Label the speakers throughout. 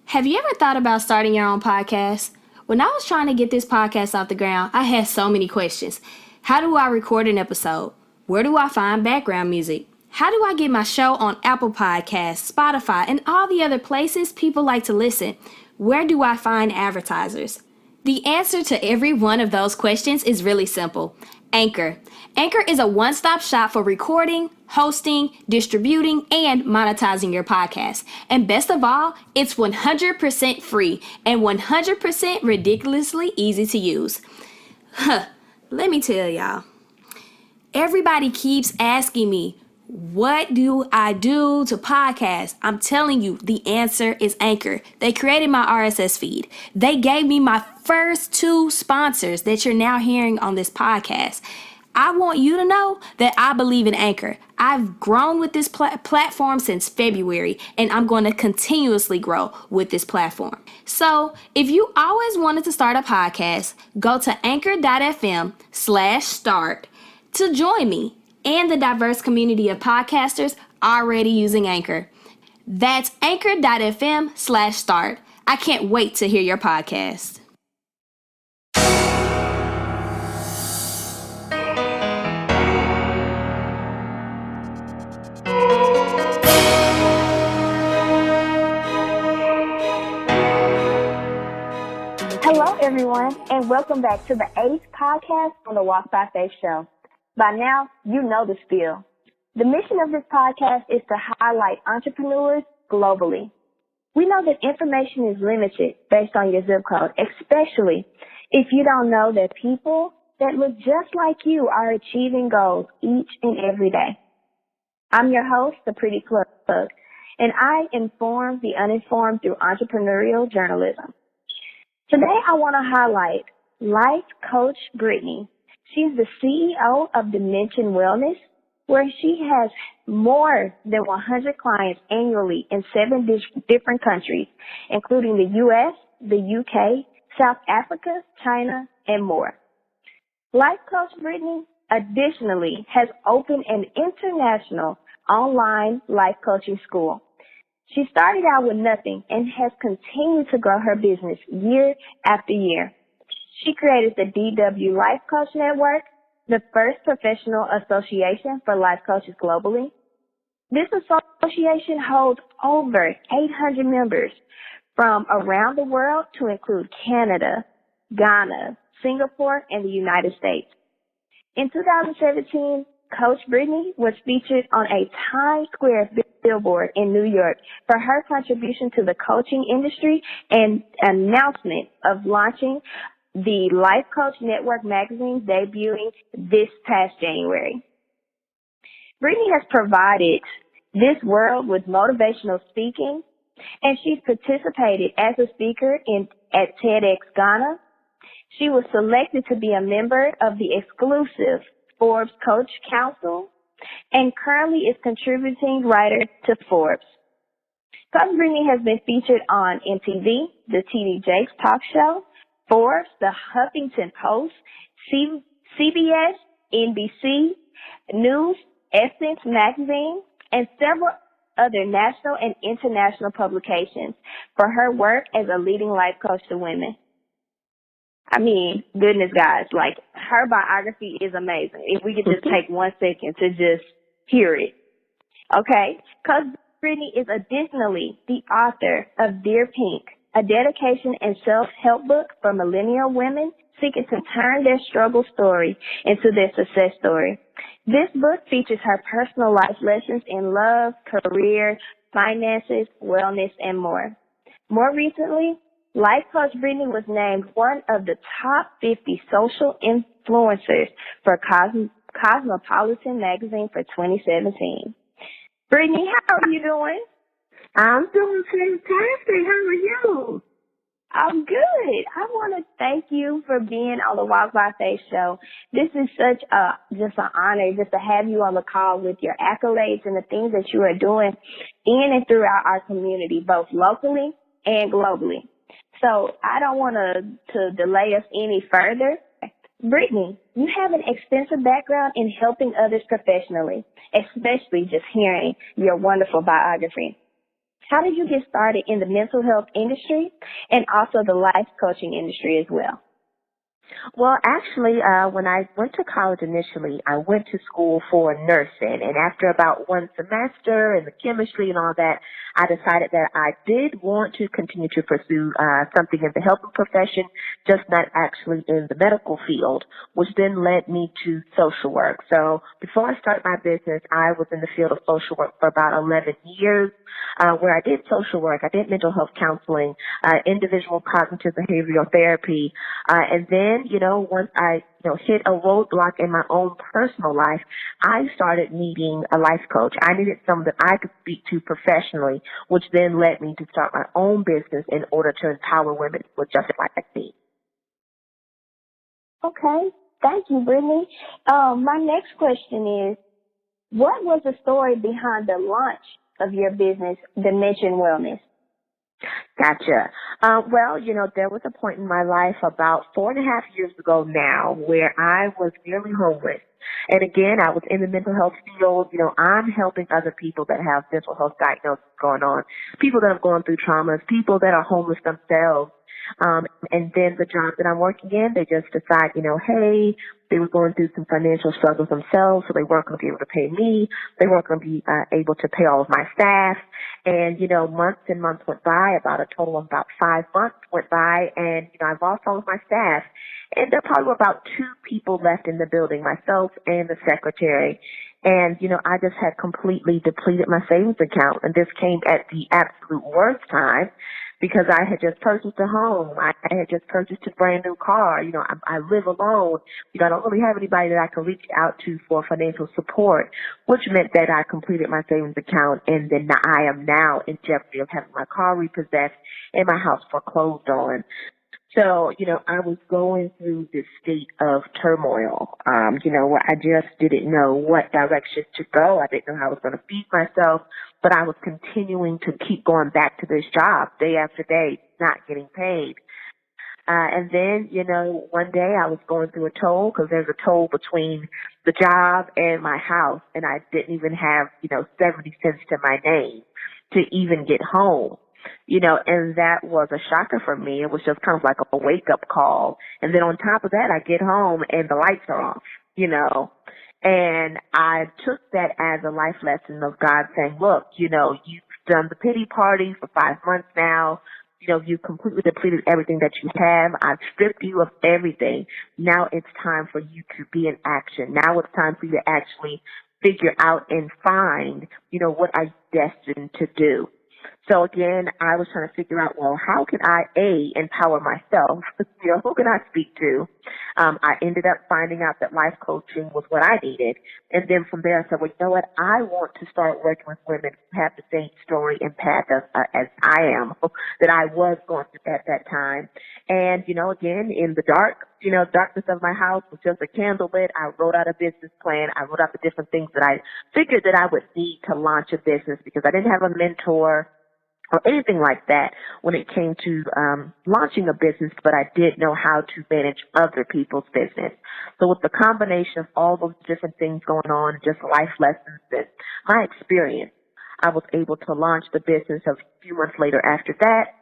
Speaker 1: Have you ever thought about starting your own podcast? When I was trying to get this podcast off the ground, I had so many questions. How do I record an episode? Where do I find background music? How do I get my show on Apple Podcasts, Spotify, and all the other places people like to listen? Where do I find advertisers? The answer to every one of those questions is really simple. Anchor. Anchor is a one-stop shop for recording, hosting, distributing, and monetizing your podcast. And best of all, it's 100% free and 100% ridiculously easy to use. Let me tell y'all. Everybody keeps asking me, what do I do to podcast? I'm telling you, the answer is Anchor. They created my RSS feed. They gave me my first 2 sponsors that you're now hearing on this podcast. I want you to know that I believe in Anchor. I've grown with this platform since February, and I'm going to continuously grow with this platform. So if you always wanted to start a podcast, go to anchor.fm/start to join me and the diverse community of podcasters already using Anchor. That's anchor.fm/start. I can't wait to hear your podcast.
Speaker 2: Hello, everyone, and welcome back to the 8th podcast on the Walk by Faith show. By now, you know the spiel. The mission of this podcast is to highlight entrepreneurs globally. We know that information is limited based on your zip code, especially if you don't know that people that look just like you are achieving goals each and every day. I'm your host, the Pretty Plug, and I inform the uninformed through entrepreneurial journalism. Today, I want to highlight Life Coach Brittany. She's the CEO of Dimension Wellness, where she has more than 100 clients annually in 7 different countries, including the U.S., the U.K., South Africa, China, and more. Life Coach Brittany additionally has opened an international online life coaching school. She started out with nothing and has continued to grow her business year after year. She created the DW Life Coach Network, the first professional association for life coaches globally. This association holds over 800 members from around the world to include Canada, Ghana, Singapore, and the United States. In 2017, Coach Brittany was featured on a Times Square billboard in New York for her contribution to the coaching industry and announcement of launching the Life Coach Network magazine debuting this past January. Brittany has provided this world with motivational speaking, and she's participated as a speaker at TEDx Ghana. She was selected to be a member of the exclusive Forbes Coach Council and currently is contributing writer to Forbes. Coach Brittany has been featured on MTV, the TD Jakes Talk Show, Forbes, the Huffington Post, CBS, NBC, News, Essence Magazine, and several other national and international publications for her work as a leading life coach to women. I mean, goodness, guys, like, her biography is amazing. If we could just take 1 second to just hear it. Okay? Coach Brittany is additionally the author of Dear Pink, a dedication and self-help book for millennial women seeking to turn their struggle story into their success story. This book features her personal life lessons in love, career, finances, wellness, and more. More recently, Life Coach Brittany was named one of the top 50 social influencers for Cosmopolitan magazine for 2017. Brittany, how are you doing?
Speaker 3: I'm doing fantastic. How are you?
Speaker 2: I'm good. I want to thank you for being on the Walk by Faith show. This is such just an honor just to have you on the call with your accolades and the things that you are doing in and throughout our community, both locally and globally. So I don't want to delay us any further. Brittany, you have an extensive background in helping others professionally, especially just hearing your wonderful biography. How did you get started in the mental health industry and also the life coaching industry as well?
Speaker 4: Well, actually, when I went to college initially, I went to school for nursing. And after about one semester and the chemistry and all that, I decided that I did want to continue to pursue something in the healthcare profession, just not actually in the medical field, which then led me to social work. So before I started my business, I was in the field of social work for about 11 years, where I did social work. I did mental health counseling, individual cognitive behavioral therapy, and then, once I, hit a roadblock in my own personal life, I started needing a life coach. I needed someone that I could speak to professionally, which then led me to start my own business in order to empower women with just like me.
Speaker 2: Okay. Thank you, Brittany. My next question is, what was the story behind the launch of your business, Dimension Wellness?
Speaker 4: Gotcha. Well, there was a point in my life about 4.5 years ago now where I was nearly homeless. And again, I was in the mental health field. I'm helping other people that have mental health diagnoses going on, people that have gone through traumas, people that are homeless themselves. And then the job that I'm working in, they just decide, hey, they were going through some financial struggles themselves, so they weren't going to be able to pay me. They weren't going to be able to pay all of my staff. And, months and months went by, about a total of about 5 months went by, and, I've lost all of my staff. And there probably were about 2 people left in the building, myself and the secretary. And, I just had completely depleted my savings account. And this came at the absolute worst time because I had just purchased a home. I had just purchased a brand new car. I live alone. I don't really have anybody that I can reach out to for financial support, which meant that I completed my savings account. And then I am now in jeopardy of having my car repossessed and my house foreclosed on. So, I was going through this state of turmoil, where I just didn't know what direction to go. I didn't know how I was going to feed myself, but I was continuing to keep going back to this job day after day, not getting paid. And then, one day I was going through a toll because there's a toll between the job and my house, and I didn't even have, 70 cents to my name to even get home. And that was a shocker for me. It was just kind of like a wake-up call. And then on top of that, I get home and the lights are off, And I took that as a life lesson of God saying, look, you've done the pity party for 5 months now. You've completely depleted everything that you have. I've stripped you of everything. Now it's time for you to be in action. Now it's time for you to actually figure out and find, what are you destined to do. So again, I was trying to figure out, well, how can I, empower myself? Who can I speak to? I ended up finding out that life coaching was what I needed. And then from there, I said, well, you know what? I want to start working with women who have the same story and path as I am, that I was going through at that time. And, again, in the darkness of my house was just a candle lit. I wrote out a business plan. I wrote out the different things that I figured that I would need to launch a business because I didn't have a mentor or anything like that when it came to launching a business, but I did know how to manage other people's business. So with the combination of all those different things going on, just life lessons and my experience, I was able to launch the business a few months later after that.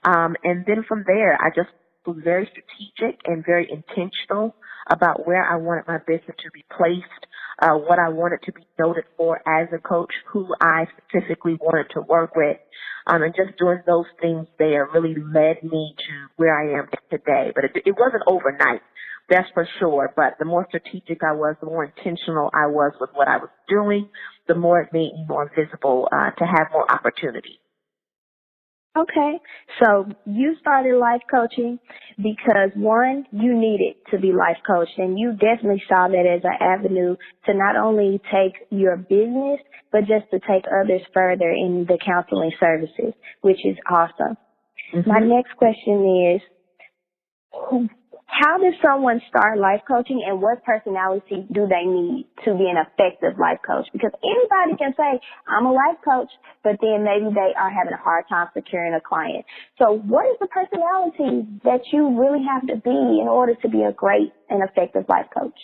Speaker 4: And then from there, I just was very strategic and very intentional about where I wanted my business to be placed, what I wanted to be noted for as a coach, who I specifically wanted to work with. And just doing those things there really led me to where I am today. But it wasn't overnight, that's for sure. But the more strategic I was, the more intentional I was with what I was doing, the more it made me more visible to have more opportunity.
Speaker 2: Okay, so you started life coaching because, one, you needed to be life coached, and you definitely saw that as an avenue to not only take your business, but just to take others further in the counseling services, which is awesome. Mm-hmm. My next question is, how does someone start life coaching, and what personality do they need to be an effective life coach? Because anybody can say, I'm a life coach, but then maybe they are having a hard time securing a client. So what is the personality that you really have to be in order to be a great and effective life coach?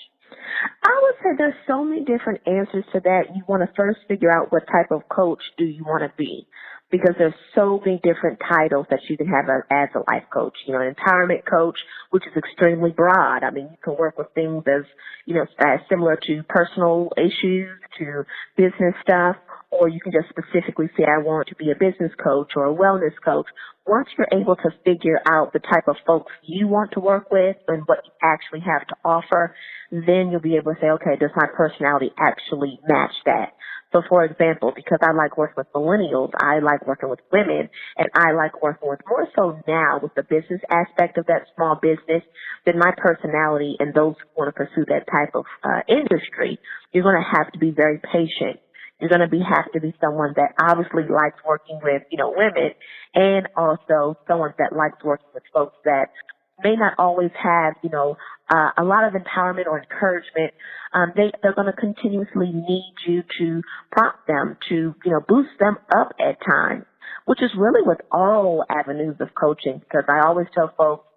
Speaker 4: I would say there's so many different answers to that. You want to first figure out what type of coach do you want to be. because there's so many different titles that you can have as a life coach. You know, an empowerment coach, which is extremely broad. I mean, you can work with things as similar to personal issues to business stuff, or you can just specifically say, I want to be a business coach or a wellness coach. Once you're able to figure out the type of folks you want to work with and what you actually have to offer, then you'll be able to say, okay, does my personality actually match that? So, for example, because I like working with millennials, I like working with women, and I like working with more so now with the business aspect of that small business, then my personality and those who want to pursue that type of industry, you're going to have to be very patient. You're going to have to be someone that obviously likes working with, women, and also someone that likes working with folks that may not always have, a lot of empowerment or encouragement. They're going to continuously need you to prompt them to, boost them up at times, which is really with all avenues of coaching, because I always tell folks,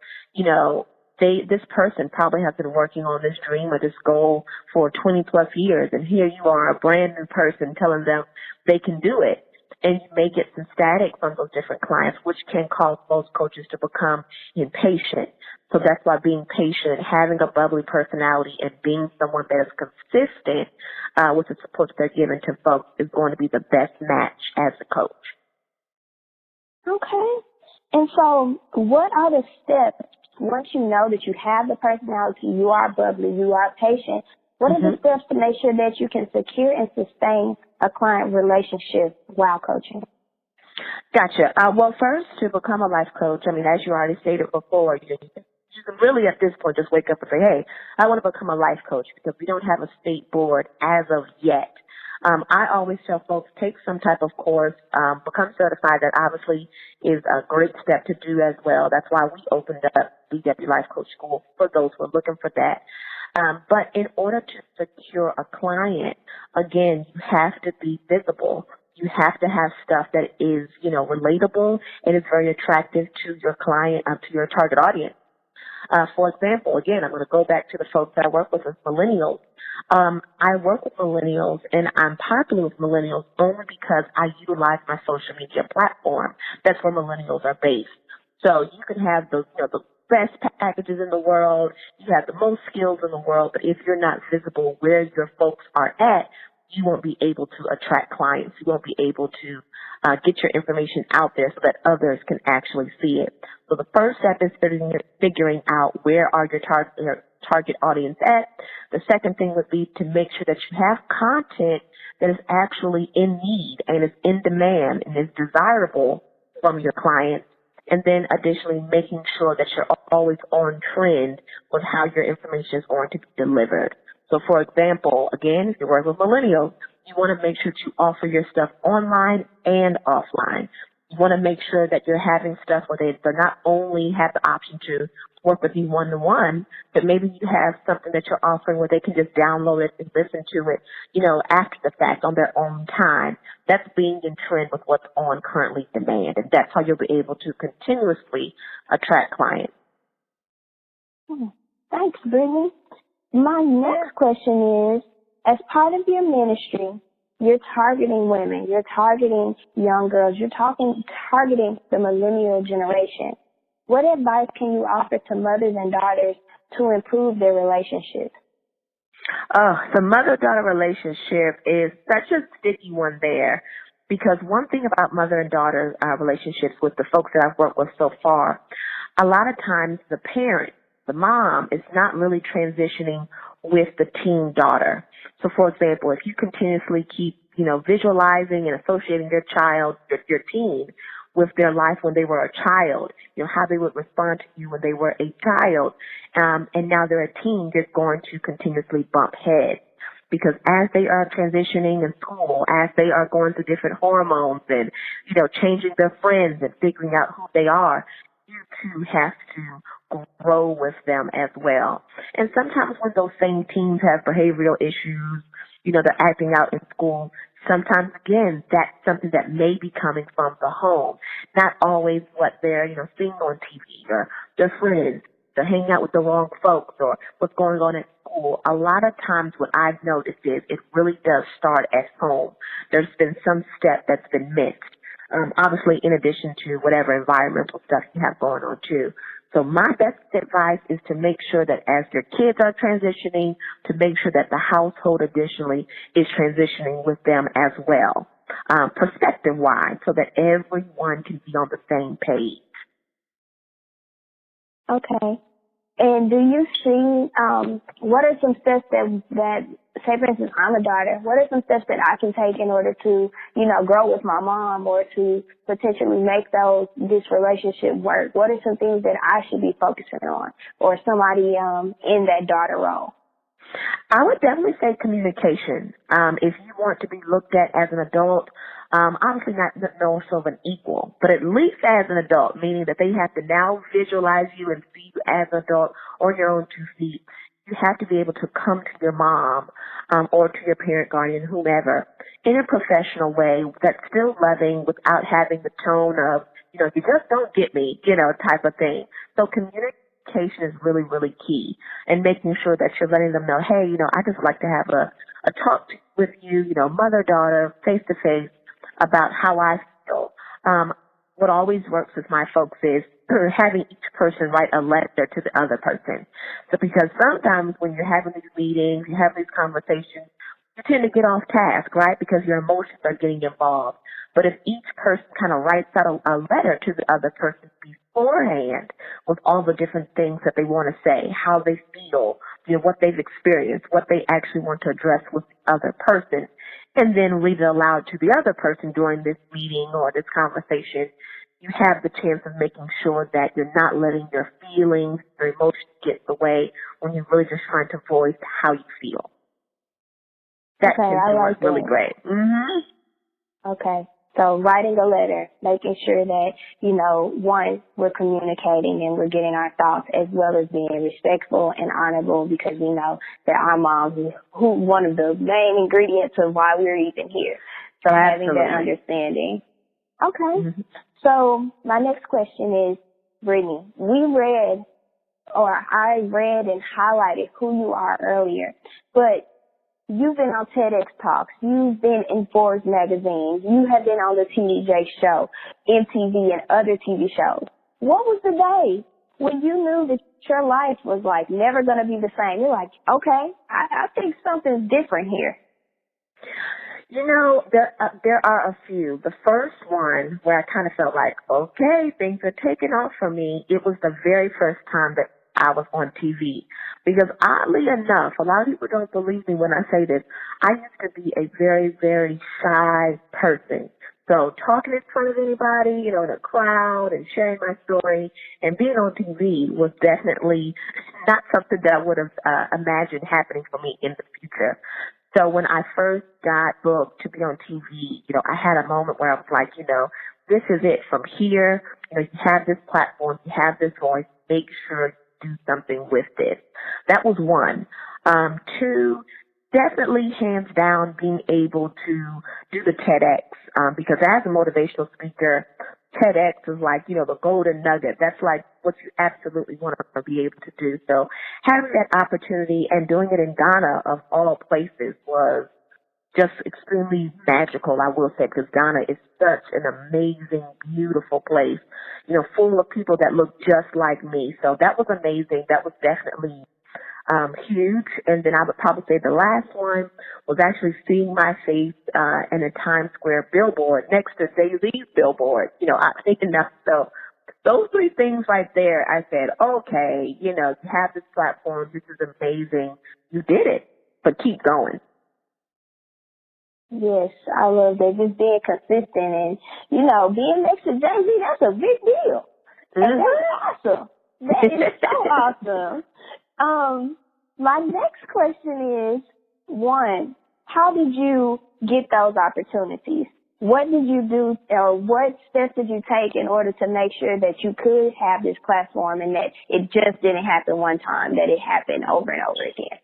Speaker 4: this person probably has been working on this dream or this goal for 20 plus years, and here you are, a brand new person telling them they can do it. And you may get some static from those different clients, which can cause most coaches to become impatient. So that's why being patient, having a bubbly personality, and being someone that is consistent with the support that they're giving to folks is going to be the best match as a coach.
Speaker 2: Okay. And so what are the steps once you know that you have the personality, you are bubbly, you are patient? What are the steps to make sure that you can secure and sustain a client relationship while coaching?
Speaker 4: Gotcha. Well, first, to become a life coach, I mean, as you already stated before, you can really at this point just wake up and say, hey, I want to become a life coach, because we don't have a state board as of yet. I always tell folks, take some type of course, become certified. That obviously is a great step to do as well. That's why we opened up BW Life Coach School for those who are looking for that. But in order to secure a client, again, you have to be visible. You have to have stuff that is, relatable and is very attractive to your client, to your target audience. For example, again, I'm going to go back to the folks that I work with as millennials. I work with millennials, and I'm popular with millennials only because I utilize my social media platform. That's where millennials are based. So you can have the best packages in the world, you have the most skills in the world, but if you're not visible where your folks are at, you won't be able to attract clients. You won't be able to get your information out there so that others can actually see it. So the first step is figuring out where are your target audience at. The second thing would be to make sure that you have content that is actually in need and is in demand and is desirable from your clients. And then additionally, making sure that you're always on trend with how your information is going to be delivered. So, for example, again, if you work with millennials, you want to make sure that you offer your stuff online and offline. You want to make sure that you're having stuff where they not only have the option to work with you one-to-one, but maybe you have something that you're offering where they can just download it and listen to it, after the fact on their own time. That's being in trend with what's on currently demand, and that's how you'll be able to continuously attract clients.
Speaker 2: Thanks, Brittany. My next question is, as part of your ministry, you're targeting women, you're targeting young girls, you're targeting the millennial generation. What advice can you offer to mothers and daughters to improve their relationships?
Speaker 4: Oh, the mother-daughter relationship is such a sticky one there, because one thing about mother and daughter relationships with the folks that I've worked with so far, a lot of times the parent, the mom, is not really transitioning with the teen daughter. So, for example, if you continuously keep, visualizing and associating your child, your teen, with their life when they were a child, how they would respond to you when they were a child, and now they're a teen, they're going to continuously bump heads. Because as they are transitioning in school, as they are going through different hormones and, changing their friends and figuring out who they are, you too have to grow with them as well. And sometimes when those same teens have behavioral issues, they're acting out in school, sometimes, again, that's something that may be coming from the home, not always what they're, seeing on TV or their friends. They're hanging out with the wrong folks or what's going on at school. A lot of times what I've noticed is it really does start at home. There's been some step that's been missed. obviously in addition to whatever environmental stuff you have going on too. So my best advice is to make sure that as your kids are transitioning, to make sure that the household additionally is transitioning with them as well, perspective-wise, so that everyone can be on the same page.
Speaker 2: Okay. And do you see, what are some steps that, say for instance, I'm a daughter, what are some steps that I can take in order to, grow with my mom or to potentially make this relationship work? What are some things that I should be focusing on, or somebody, in that daughter role?
Speaker 4: I would definitely say communication. If you want to be looked at as an adult, obviously not more so of an equal, but at least as an adult, meaning that they have to now visualize you and see you as an adult on your own 2 feet. You have to be able to come to your mom or to your parent, guardian, whomever, in a professional way that's still loving without having the tone of, you just don't get me, type of thing. So communication is really, really key, and making sure that you're letting them know, hey, I just like to have a talk with you, mother, daughter, face to face about how I feel. What always works with my folks is having each person write a letter to the other person. So because sometimes when you're having these meetings, you have these conversations, you tend to get off task, right? Because your emotions are getting involved. But if each person kind of writes out a letter to the other person beforehand with all the different things that they want to say, how they feel, what they've experienced, what they actually want to address with the other person, and then read it aloud to the other person during this meeting or this conversation, you have the chance of making sure that you're not letting your feelings, your emotions get in the way when you're really just trying to voice how you feel. That
Speaker 2: Okay,
Speaker 4: tends
Speaker 2: I
Speaker 4: to work
Speaker 2: like
Speaker 4: really
Speaker 2: that.
Speaker 4: great. Mm-hmm.
Speaker 2: Okay. So writing a letter, making sure that, one, we're communicating and we're getting our thoughts, as well as being respectful and honorable, because we know that our moms is one of the main ingredients of why we're even here. So having that understanding. Okay.
Speaker 4: Mm-hmm.
Speaker 2: So my next question is, Brittany, I read and highlighted who you are earlier, but you've been on TEDx Talks. You've been in Forbes magazine. You have been on the TDJ show, MTV, and other TV shows. What was the day when you knew that your life was never going to be the same? You're like, okay, I think something's different here.
Speaker 4: There are a few. The first one where I kind of felt like, okay, things are taking off for me. It was the very first time that I was on TV. Because oddly enough, a lot of people don't believe me when I say this, I used to be a very, very shy person. So talking in front of anybody, in a crowd and sharing my story and being on TV was definitely not something that I would have imagined happening for me in the future. So when I first got booked to be on TV, I had a moment where I was like, this is it. From here, you have this platform, you have this voice, make sure you do something with this. That was one. Two, definitely hands down being able to do the TEDx, because as a motivational speaker, TEDx is like, the golden nugget. That's like what you absolutely want to be able to do. So having that opportunity and doing it in Ghana, of all places, was just extremely magical, I will say, because Ghana is such an amazing, beautiful place, full of people that look just like me. So that was amazing. That was definitely huge. And then I would probably say the last one was actually seeing my face in a Times Square billboard next to Jay-Z's billboard. So those three things right there, I said, okay, you have this platform. This is amazing. You did it, but keep going.
Speaker 2: Yes, I love that. Just being consistent and, being next to Jay-Z, that's a big deal.
Speaker 4: Mm-hmm.
Speaker 2: And that's awesome. That is so awesome. My next question is, one, how did you get those opportunities? What did you do, or what steps did you take in order to make sure that you could have this platform and that it just didn't happen one time, that it happened over and over again?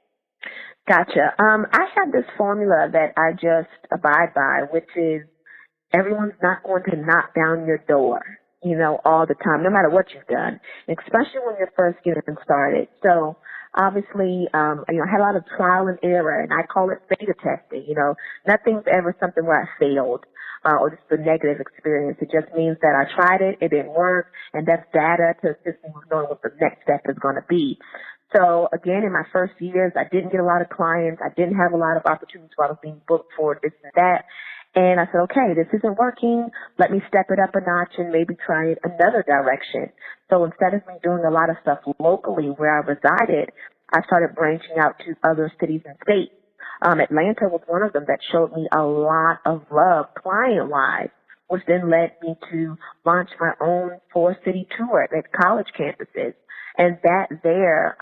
Speaker 4: Gotcha. I have this formula that I just abide by, which is everyone's not going to knock down your door, all the time, no matter what you've done, especially when you're first getting started. So obviously, I had a lot of trial and error, and I call it beta testing. Nothing's ever something where I failed. or just the negative experience. It just means that I tried it, it didn't work, and that's data to assist me with knowing what the next step is going to be. So again, in my first years, I didn't get a lot of clients. I didn't have a lot of opportunities where I was being booked for this and that. And I said, okay, this isn't working. Let me step it up a notch and maybe try it another direction. So instead of me doing a lot of stuff locally where I resided, I started branching out to other cities and states. Atlanta was one of them that showed me a lot of love client-wise, which then led me to launch my own 4-city tour at college campuses. And that there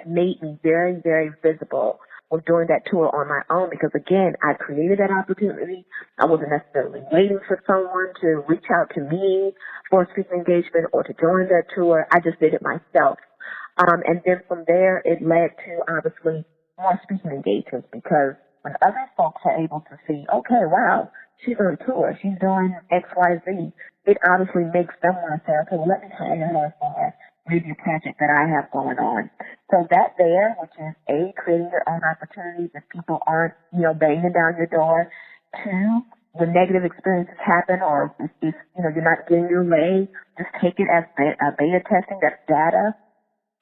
Speaker 4: made me very, very visible with doing that tour on my own because, again, I created that opportunity. I wasn't necessarily waiting for someone to reach out to me for a speaking engagement or to join that tour. I just did it myself. And then from there, it led to, obviously, more speaking engagements because when other folks are able to see, okay, wow, she's on tour, she's doing X, Y, Z, it obviously makes them want to say, okay, well, let me hire her for maybe a project that I have going on. So that there, which is A, creating your own opportunities if people aren't, banging down your door. 2, when negative experiences happen or if you're not getting your way, just take it as beta testing, that's data.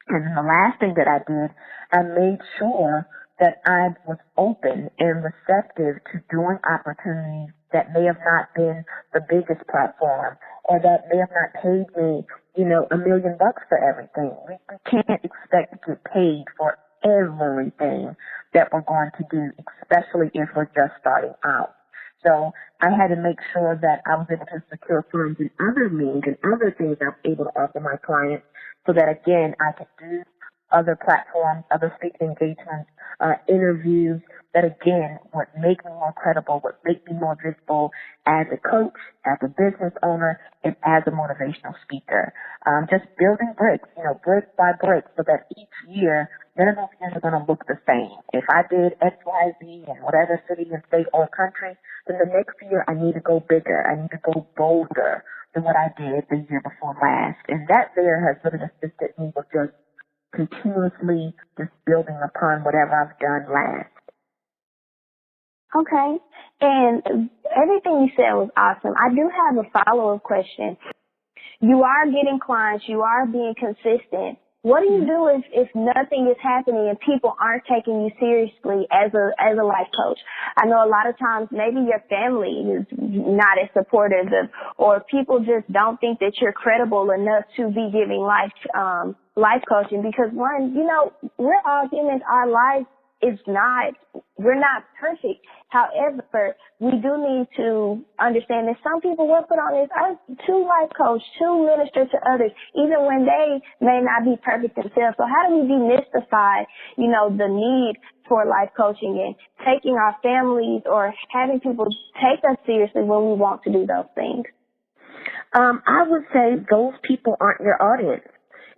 Speaker 4: And then the last thing that I did, I made sure that I was open and receptive to doing opportunities that may have not been the biggest platform or that may have not paid me, $1 million for everything. We can't expect to get paid for everything that we're going to do, especially if we're just starting out. So I had to make sure that I was able to secure funds in other means and other things I was able to offer my clients so that, again, I could do other platforms, other speaking engagements, interviews that, again, would make me more credible, would make me more visible as a coach, as a business owner, and as a motivational speaker. Just building bricks, brick by brick, so that each year, none of those years are going to look the same. If I did X, Y, Z in whatever city and state or country, then the next year I need to go bigger. I need to go bolder than what I did the year before last. And that there has really assisted me with just continuously just building upon whatever I've done last.
Speaker 2: Okay. And everything you said was awesome. I do have a follow-up question. You are getting clients. You are being consistent. What do you do if nothing is happening and people aren't taking you seriously as a life coach? I know a lot of times maybe your family is not as supportive or people just don't think that you're credible enough to be giving life coaching because one, we're all humans. Our life we're not perfect. However, we do need to understand that some people were put on this earth to life coach, to minister to others, even when they may not be perfect themselves. So how do we demystify, the need for life coaching and taking our families or having people take us seriously when we want to do those things?
Speaker 4: I would say those people aren't your audience.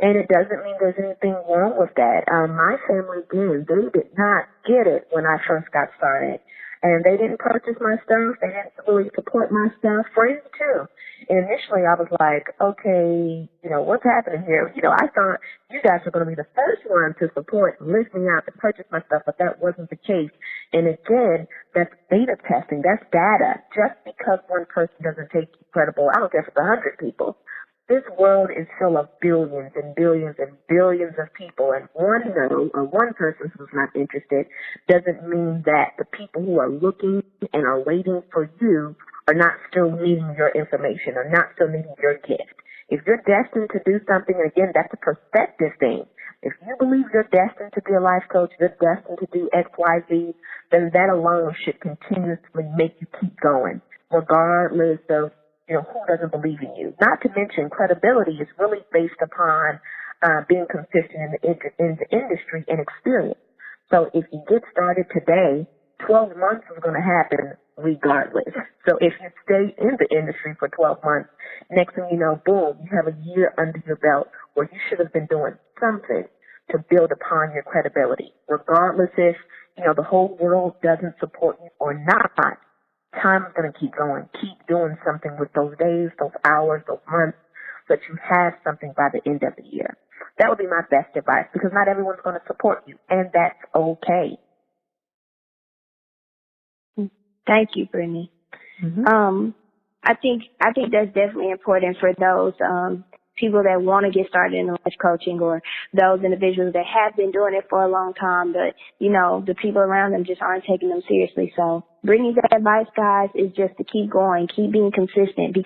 Speaker 4: And it doesn't mean there's anything wrong with that. My family did. They did not get it when I first got started. And they didn't purchase my stuff. They didn't really support my stuff. Friends, too. And initially, I was like, okay, what's happening here? I thought you guys were going to be the first one to support and lift me out to purchase my stuff, but that wasn't the case. And again, that's beta testing. That's data. Just because one person doesn't take you credible, I don't care if it's 100 people. This world is full of billions and billions and billions of people, and one no or one person who's not interested doesn't mean that the people who are looking and are waiting for you are not still needing your information or not still needing your gift. If you're destined to do something, and again, that's a perspective thing. If you believe you're destined to be a life coach, you're destined to do X, Y, Z, then that alone should continuously make you keep going, regardless of who doesn't believe in you? Not to mention credibility is really based upon being consistent in the industry and experience. So if you get started today, 12 months is going to happen regardless. So if you stay in the industry for 12 months, next thing you know, boom, you have a year under your belt where you should have been doing something to build upon your credibility. Regardless if, the whole world doesn't support you or not, time is going to keep going. Keep doing something with those days, those hours, those months, so that you have something by the end of the year. That would be my best advice because not everyone's going to support you, and that's okay.
Speaker 2: Thank you, Brittany.
Speaker 4: Mm-hmm.
Speaker 2: I think that's definitely important for those people that want to get started in life coaching, or those individuals that have been doing it for a long time, but the people around them just aren't taking them seriously. So bringing that advice, guys, is just to keep going, keep being consistent,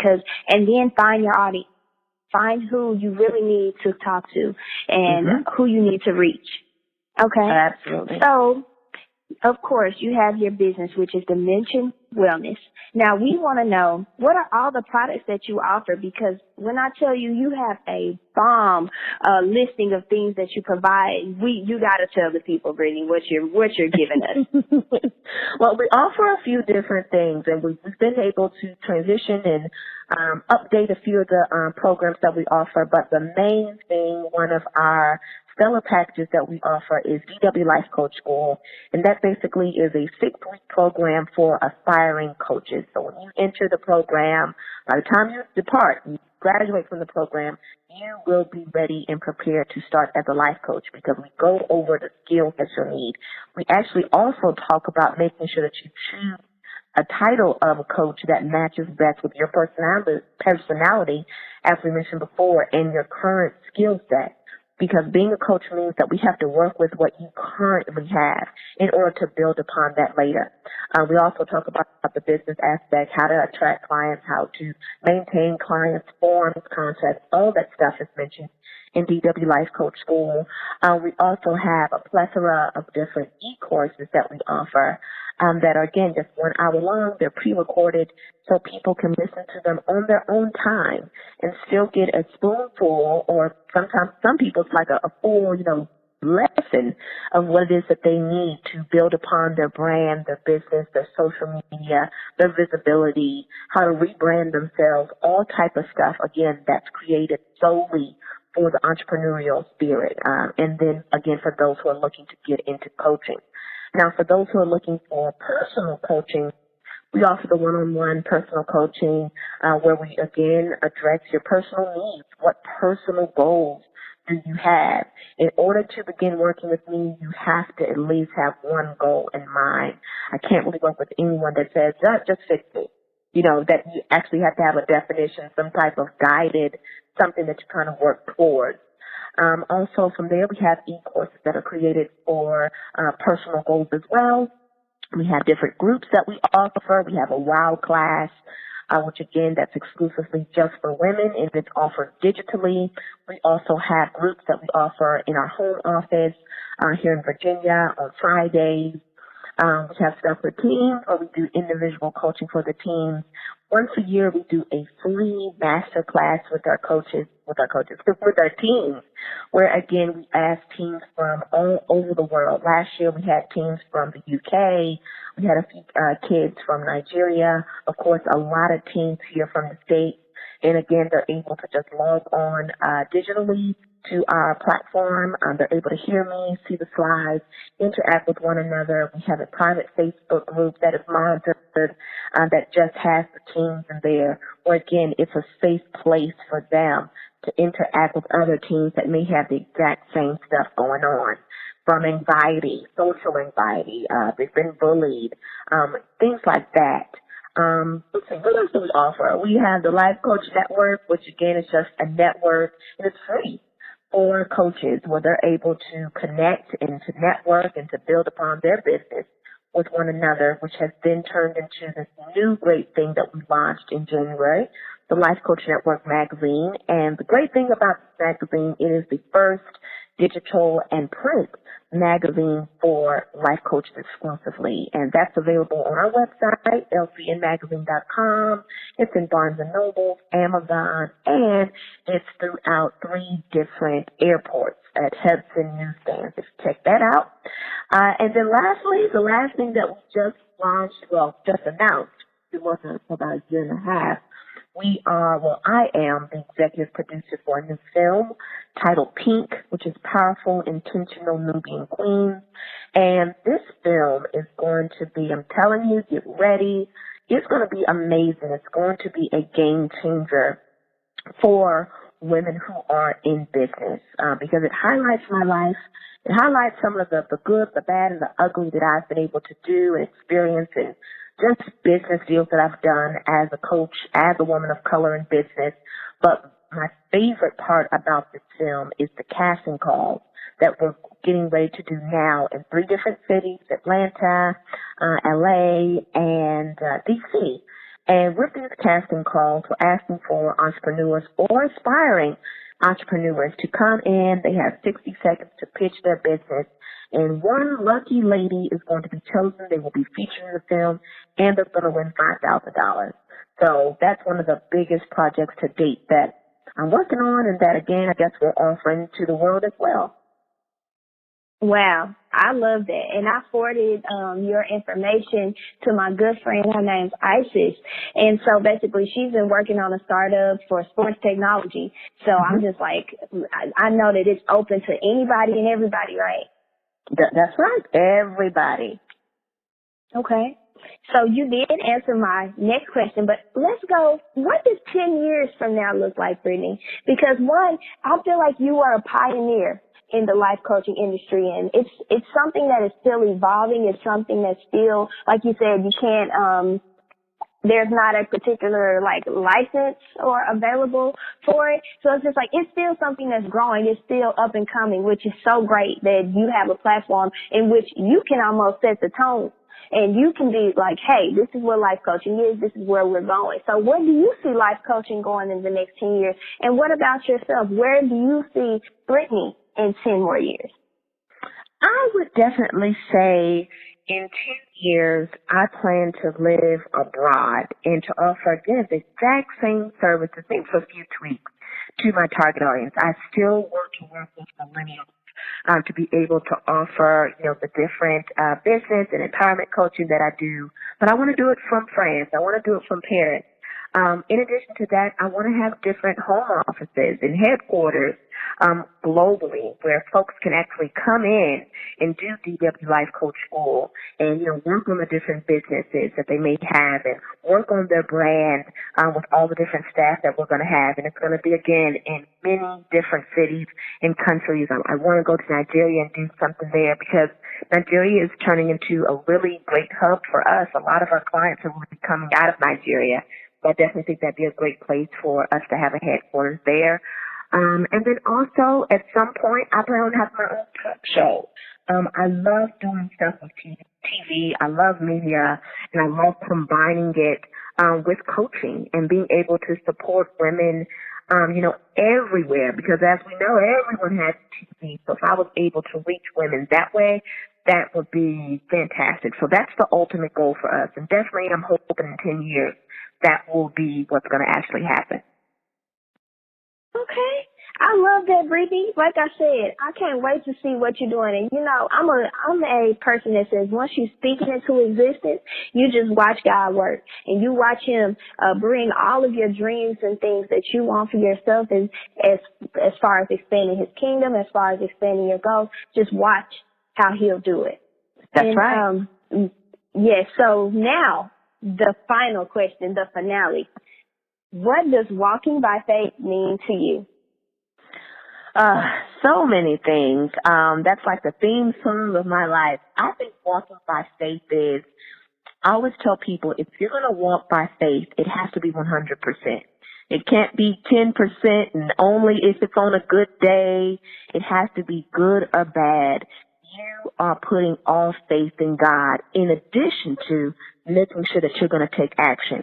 Speaker 2: and then find your audience, find who you really need to talk to, and who you need to reach. Okay.
Speaker 4: Absolutely.
Speaker 2: So, of course, you have your business, which is Dimension Wellness. Now, we want to know, what are all the products that you offer? Because when I tell you, you have a bomb listing of things that you provide, you got to tell the people, Brittany, what you're giving us.
Speaker 4: Well, we offer a few different things, and we've been able to transition and update a few of the programs that we offer. But the main thing, one of our stellar packages that we offer, is DW Life Coach School, and that basically is a 6-week program for aspiring coaches. So when you enter the program, by the time you depart, you graduate from the program, you will be ready and prepared to start as a life coach, because we go over the skills that you'll need. We actually also talk about making sure that you choose a title of a coach that matches best with your personality, as we mentioned before, and your current skill set. Because being a coach means that we have to work with what you currently have in order to build upon that later. We also talk about the business aspect, how to attract clients, how to maintain clients, forms, contracts, all that stuff is mentioned in DW Life Coach School. We also have a plethora of different e-courses that we offer that are, again, just 1 hour long. They're pre-recorded so people can listen to them on their own time and still get a spoonful, or sometimes some people it's like a full, lesson of what it is that they need to build upon their brand, their business, their social media, their visibility, how to rebrand themselves, all type of stuff, again, that's created solely for the entrepreneurial spirit. And then, again, for those who are looking to get into coaching. Now, for those who are looking for personal coaching, we offer the one-on-one personal coaching where we, again, address your personal needs. What personal goals do you have? In order to begin working with me, you have to at least have one goal in mind. I can't really work with anyone that says, just fix it. That you actually have to have a definition, some type of guided, something that you kind of work towards. Also, from there, we have e-courses that are created for personal goals as well. We have different groups that we offer. We have a WOW class, which, again, that's exclusively just for women, and it's offered digitally. We also have groups that we offer in our home office here in Virginia on Fridays. We have stuff for teams, or we do individual coaching for the teams. Once a year, we do a free master class with our teams, where, again, we ask teams from all over the world. Last year, we had teams from the UK. We had a few kids from Nigeria. Of course, a lot of teams here from the States. And, again, they're able to just log on digitally to our platform. They're able to hear me, see the slides, interact with one another. We have a private Facebook group that is monitored that just has the teams in there, where, again, it's a safe place for them to interact with other teams that may have the exact same stuff going on, from anxiety, social anxiety, they've been bullied, things like that. Let's see, what else do we offer? We have the Life Coach Network, which, again, is just a network, and it's free for coaches, where they're able to connect and to network and to build upon their business with one another, which has then turned into this new great thing that we launched in January, the Life Coach Network magazine. And the great thing about this magazine, it is the first digital and print magazine for life coaches exclusively. And that's available on our website, lcnmagazine.com. It's in Barnes & Noble, Amazon, and it's throughout 3 different airports at Hudson newsstands. Just check that out. And then lastly, the last thing that we just just announced, it wasn't about a year and a half, I am the executive producer for a new film titled Pink, which is Powerful, Intentional Nubian Queens. And this film is going to be, I'm telling you, get ready. It's going to be amazing. It's going to be a game changer for women who are in business because it highlights my life. It highlights some of the good, the bad, and the ugly that I've been able to do and experience and just business deals that I've done as a coach, as a woman of color in business. But my favorite part about this film is the casting calls that we're getting ready to do now in 3 different cities, Atlanta, LA, and DC. And with these casting calls, we're asking for entrepreneurs or aspiring entrepreneurs to come in. They have 60 seconds to pitch their business. And one lucky lady is going to be chosen. They will be featured in the film, and they're going to win $5,000. So that's one of the biggest projects to date that I'm working on, and that, again, I guess we're offering to the world as well.
Speaker 2: Wow, I love that. And I forwarded your information to my good friend. Her name's Isis. And so basically she's been working on a startup for sports technology. So I'm just like, I know that it's open to anybody and everybody, right?
Speaker 4: That's right, everybody.
Speaker 2: Okay. So you did answer my next question, but let's go. What does 10 years from now look like, Brittany? Because one, I feel like you are a pioneer in the life coaching industry, and it's something that is still evolving. It's something that's still, like you said, you can't, there's not a particular like license or available for it. So it's just like, it's still something that's growing. It's still up and coming, which is so great that you have a platform in which you can almost set the tone. And you can be like, hey, this is what life coaching is. This is where we're going. So where do you see life coaching going in the next 10 years? And what about yourself? Where do you see Brittany in 10 more years?
Speaker 4: I would definitely say in 10 years, I plan to live abroad and to offer, again, the exact same services, maybe for a few tweaks to my target audience. I still want to work with millennials. To be able to offer, the different business and empowerment coaching that I do. But I want to do it from France. I want to do it from Paris. In addition to that, I want to have different home offices and headquarters globally where folks can actually come in and do DW Life Coach School and, work on the different businesses that they may have and work on their brand with all the different staff that we're going to have. And it's going to be, again, in many different cities and countries. I want to go to Nigeria and do something there because Nigeria is turning into a really great hub for us. A lot of our clients are really coming out of Nigeria. So I definitely think that'd be a great place for us to have a headquarters there. And then also, at some point, I plan on having my own talk show. I love doing stuff with TV. I love media, and I love combining it with coaching and being able to support women, everywhere. Because as we know, everyone has TV. So if I was able to reach women that way, that would be fantastic. So that's the ultimate goal for us. And definitely, I'm hoping in 10 years, that will be what's going to actually happen.
Speaker 2: Okay. I love that, Brittany. Like I said, I can't wait to see what you're doing. And, I'm a person that says once you speak it into existence, you just watch God work. And you watch him bring all of your dreams and things that you want for yourself as far as expanding his kingdom, as far as expanding your goals. Just watch how he'll do it.
Speaker 4: That's right.
Speaker 2: Yes. So now, the final question, the finale. What does walking by faith mean to you?
Speaker 4: So many things. That's like the theme song of my life. I think walking by faith is, I always tell people, if you're going to walk by faith, it has to be 100%. It can't be 10% and only if it's on a good day. It has to be good or bad. You are putting all faith in God in addition to making sure that you're going to take action.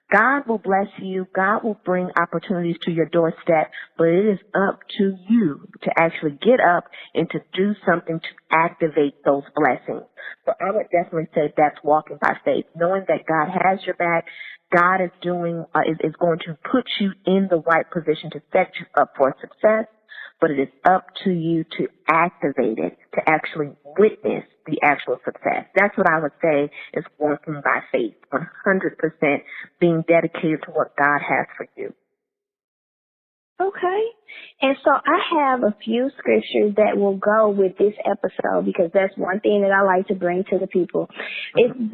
Speaker 4: God will bless you. God will bring opportunities to your doorstep, but it is up to you to actually get up and to do something to activate those blessings. So I would definitely say that's walking by faith, knowing that God has your back. God is is going to put you in the right position to set you up for success, but it is up to you to activate it, to actually witness the actual success. That's what I would say is walking by faith, 100% being dedicated to what God has for you.
Speaker 2: Okay. And so I have a few scriptures that will go with this episode because that's one thing that I like to bring to the people.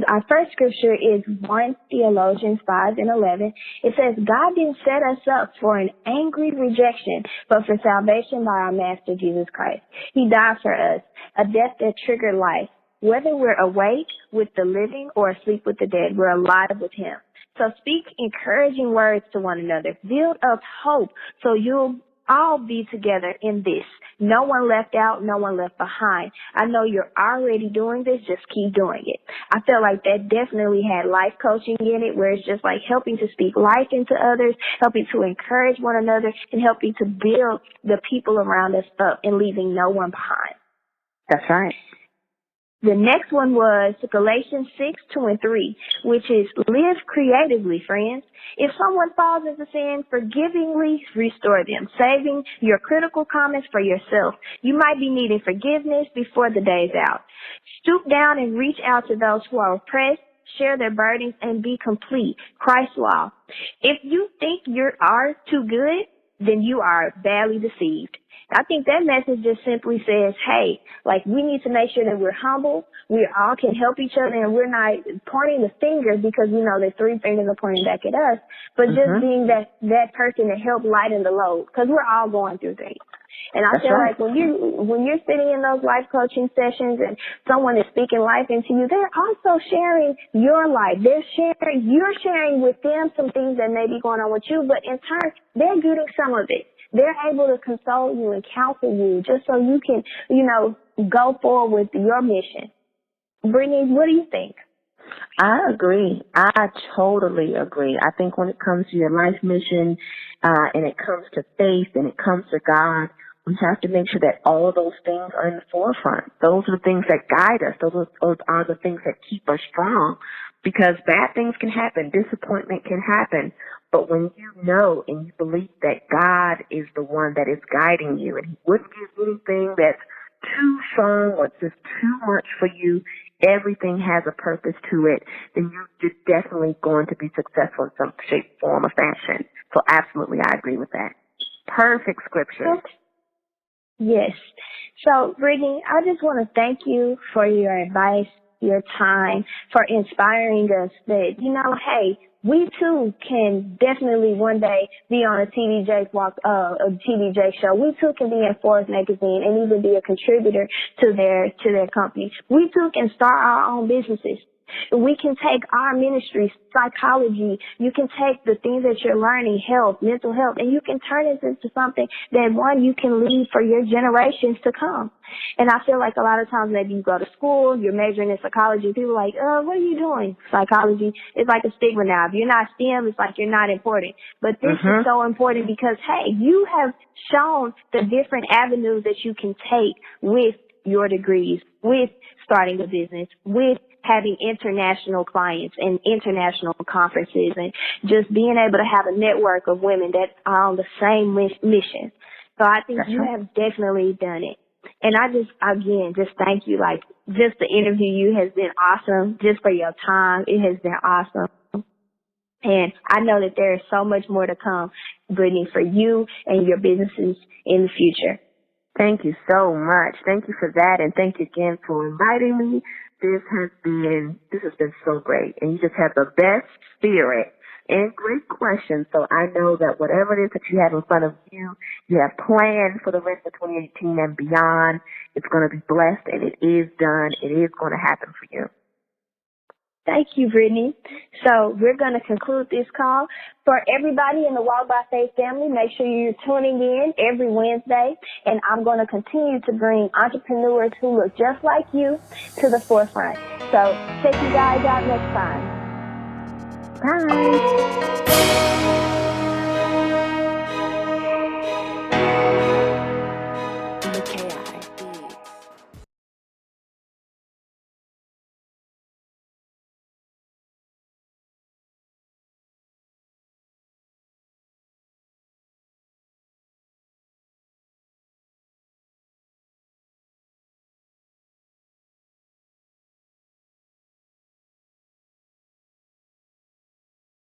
Speaker 2: Our first scripture is 1 Theologians 5:11. It says, God didn't set us up for an angry rejection, but for salvation by our Master Jesus Christ. He died for us, a death that triggered life. Whether we're awake with the living or asleep with the dead, we're alive with him. So speak encouraging words to one another. Build up hope so you'll all be together in this. No one left out, no one left behind. I know you're already doing this, just keep doing it. I felt like that definitely had life coaching in it, where it's just like helping to speak life into others, helping to encourage one another, and helping to build the people around us up and leaving no one behind.
Speaker 4: That's right.
Speaker 2: The next one was Galatians 6:2-3, which is live creatively, friends. If someone falls into sin, forgivingly restore them, saving your critical comments for yourself. You might be needing forgiveness before the day's out. Stoop down and reach out to those who are oppressed, share their burdens, and be complete. Christ's law. If you think you are too good, then you are badly deceived. I think that message just simply says, hey, like, we need to make sure that we're humble, we all can help each other, and we're not pointing the finger because we know that three fingers are pointing back at us, but just being that person to help lighten the load, because we're all going through things. And I feel like when you're sitting in those life coaching sessions and someone is speaking life into you, they're also sharing your life. You're sharing with them some things that may be going on with you, but in turn, they're getting some of it. They're able to console you and counsel you just so you can, go forward with your mission. Brittany, what do you think?
Speaker 4: I agree. I totally agree. I think when it comes to your life mission, and it comes to faith and it comes to God, we have to make sure that all of those things are in the forefront. Those are the things that guide us. Those are the things that keep us strong, because bad things can happen. Disappointment can happen. But when you know and you believe that God is the one that is guiding you, and he wouldn't give anything that's too strong or just too much for you, everything has a purpose to it, then you're definitely going to be successful in some shape, form, or fashion. So absolutely, I agree with that. Perfect scripture.
Speaker 2: Yes. So, Brittany, I just want to thank you for your advice, your time, for inspiring us that, hey, we too can definitely one day be on a TDJ show. We too can be in Forbes magazine and even be a contributor to their company. We too can start our own businesses. We can take our ministry, psychology, you can take the things that you're learning, health, mental health, and you can turn it into something that, one, you can leave for your generations to come. And I feel like a lot of times maybe you go to school, you're majoring in psychology, people are like, what are you doing? Psychology is like a stigma now. If you're not STEM, it's like you're not important. But this is so important because, hey, you have shown the different avenues that you can take with your degrees, with starting a business, with having international clients and international conferences, and just being able to have a network of women that are on the same mission. So I think you have definitely done it. And I just thank you. Like, just the interview you has been awesome, just for your time. It has been awesome. And I know that there is so much more to come, Brittany, for you and your businesses in the future.
Speaker 4: Thank you so much. Thank you for that, and thank you again for inviting me. This has been so great, and you just have the best spirit and great questions. So I know that whatever it is that you have in front of you, you have planned for the rest of 2018 and beyond. It's going to be blessed, and it is done. It is going to happen for you.
Speaker 2: Thank you, Brittany. So we're going to conclude this call. For everybody in the Walk by Faith family, make sure you're tuning in every Wednesday, and I'm going to continue to bring entrepreneurs who look just like you to the forefront. So check you guys out next time.
Speaker 4: Bye.